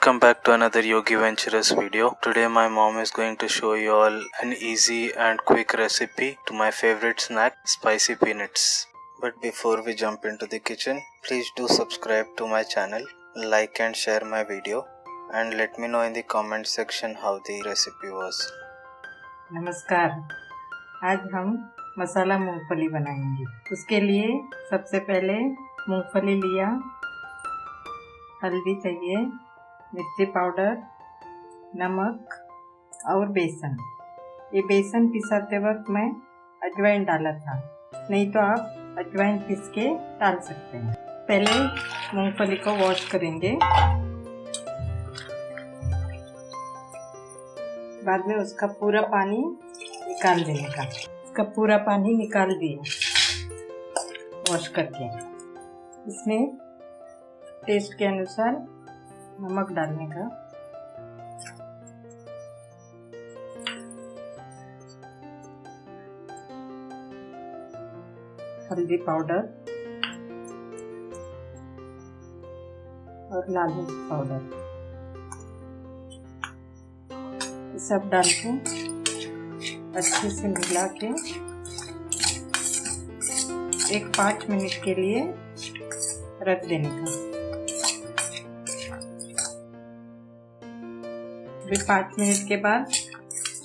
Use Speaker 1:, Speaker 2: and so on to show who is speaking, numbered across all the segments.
Speaker 1: Welcome back to another Yogi Ventures video. Today my mom is going to show you all an easy and quick recipe to my favorite snack, spicy peanuts. But before we jump into the kitchen, please do subscribe to my channel, like and share my video, and let me know in the comment section how the recipe was.
Speaker 2: नमस्कार, आज हम मसाला मूंगफली बनाएंगे। उसके लिए सबसे पहले मूंगफली लिया, हल्दी चाहिए, मिर्ची पाउडर, नमक और बेसन। ये बेसन पिसाते वक्त मैं अजवाइन डाला था, नहीं तो आप अजवाइन पीस के डाल सकते हैं। पहले मूंगफली को वॉश करेंगे, बाद में उसका पूरा पानी निकाल देने का। उसका पूरा पानी निकाल दिया वॉश करके। इसमें टेस्ट के अनुसार नमक डालने का, हल्दी पाउडर और लाल मिर्च पाउडर, सब डाल के अच्छे से मिला के 5 मिनट के लिए रख देने का। फिर 5 मिनट के बाद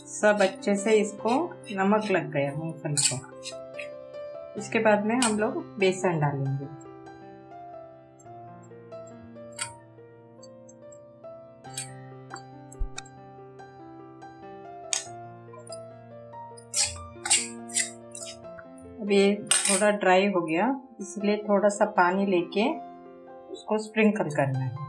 Speaker 2: सब अच्छे से इसको नमक लग गया मूंगफली को। इसके बाद में हम लोग बेसन डालेंगे। अब ये थोड़ा ड्राई हो गया, इसलिए थोड़ा सा पानी लेके उसको स्प्रिंकल करना है।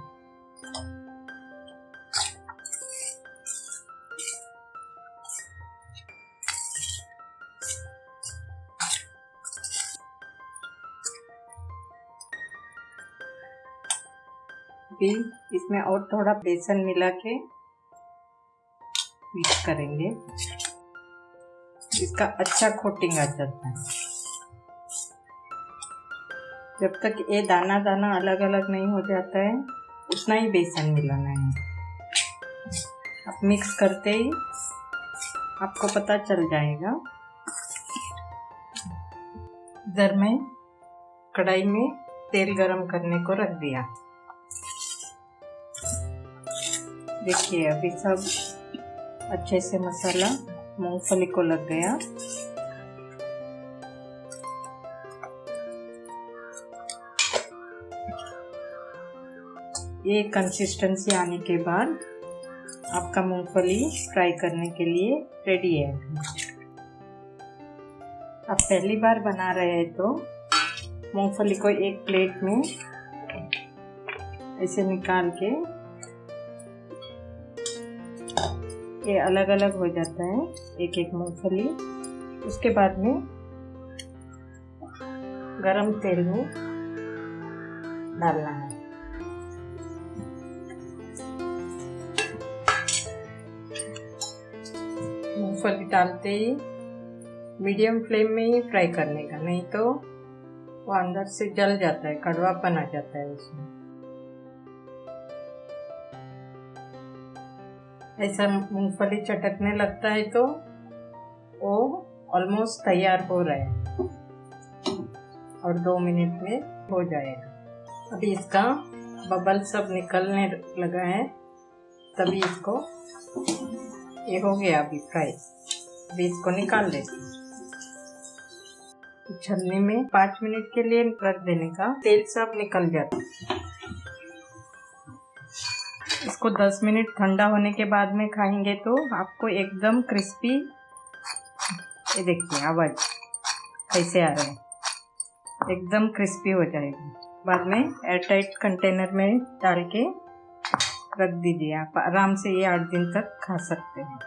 Speaker 2: अभी इसमें और थोड़ा बेसन मिला के मिक्स करेंगे। इसका अच्छा कोटिंग आ जाता है। जब तक ये दाना दाना अलग अलग नहीं हो जाता है उतना ही बेसन मिलाना है। आप मिक्स करते ही आपको पता चल जाएगा। इधर मैं कढ़ाई में तेल गरम करने को रख दिया। देखिए अभी सब अच्छे से मसाला मूंगफली को लग गया। ये कंसिस्टेंसी आने के बाद आपका मूंगफली फ्राई करने के लिए रेडी है। आप पहली बार बना रहे हैं तो मूंगफली को एक प्लेट में ऐसे निकाल के, ये अलग अलग हो जाता है एक एक मूंगफली। उसके बाद में गरम तेल में डालना है। मूंगफली डालते ही मीडियम फ्लेम में ही फ्राई करने का, नहीं तो वो अंदर से जल जाता है, कड़वापन आ जाता है उसमें। ऐसा मूंगफली चटकने लगता है तो वो ऑलमोस्ट तैयार हो रहा है और 2 मिनट में हो जाएगा। अभी इसका बबल सब निकलने लगा है, तभी इसको ये हो गया अभी फ्राई। अभी इसको निकाल लेते हैं। छलनी में 5 मिनट के लिए रख देने का, तेल सब निकल जाता है। इसको 10 मिनट ठंडा होने के बाद में खाएंगे तो आपको एकदम क्रिस्पी, ये देखिए आवाज कैसे आ रहा है, एकदम क्रिस्पी हो जाएगी। बाद में एयरटाइट कंटेनर में डाल के रख दीजिए। आप आराम से ये 8 दिन तक खा सकते हैं।